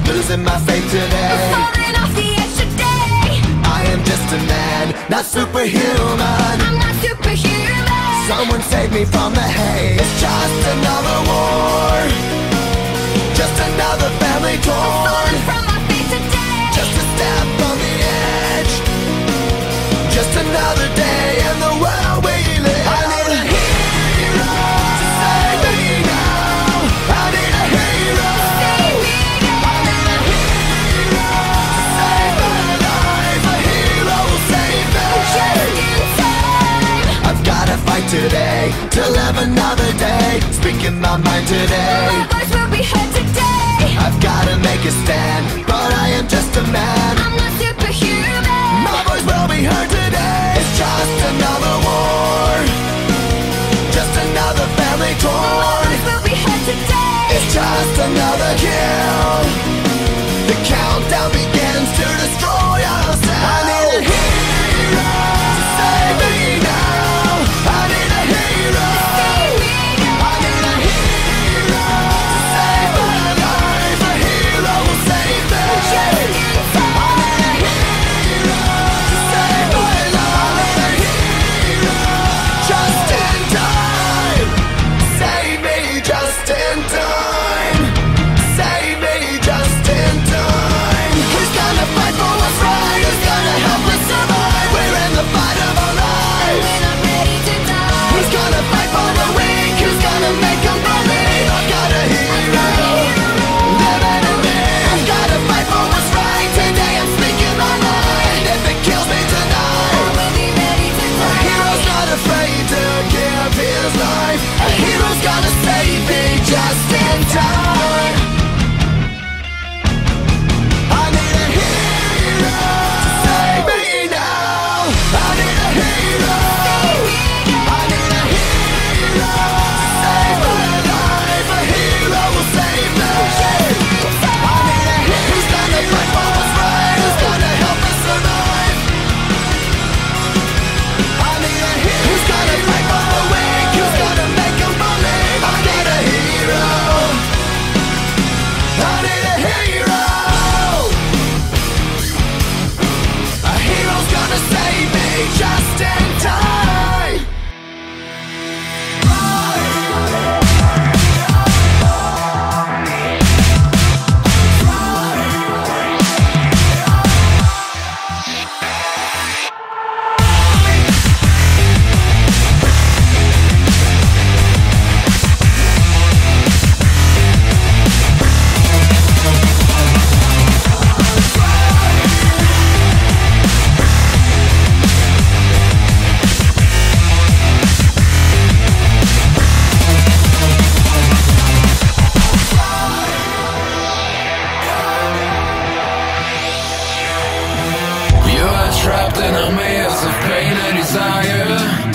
losing my faith today. Falling off the edge today. I am just a man, not superhuman. I'm not superhuman. Someone save me from the hate. It's just another war, just another family torn. Falling from my faith today. Just a step on the edge, just another day in the world we live. I need a hero to save me now. I need a hero. Save me now. I need a hero to save my life. A hero will save me. Just in time. I've gotta fight today to live another day. Speaking my mind today. My voice will be heard today. I've gotta make a stand, but I am just a man. I'm not superhuman. My voice will be heard today. It's just another war, just another family My torn. voice will be heard today. It's just another kill. The countdown begins to destroy ourselves. I need a hero to save me now. I need a hero. Save me now. I need a hero to save my life. A hero will save me. Just in time. I need a hero to save my life. I need a hero just in time. Save me just in time. Save me just in time. Who's gonna fight for what's right? Who's gonna help us survive? We're in the fight of our lives. When I'm ready to die. Who's gonna fight for the weak? Who's gonna make them believe? I've got a hero living in me. I've gotta fight for what's right. Today I'm speaking my mind. If it kills me I tonight, will be ready to a die. hero's not afraid to give his life. A hero's gonna save me just in time. I need a hero to save me now. I need a hero. I need a hero to save my life. A hero will save me. I need a hero who's gonna fight for what's right. Who's gonna help us survive. I need a hero who's gonna fight for the weak. Who's gonna make them believe. I need a hero. I need a hero. A hero's gonna save me just in time. You are trapped in a maze of pain and desire.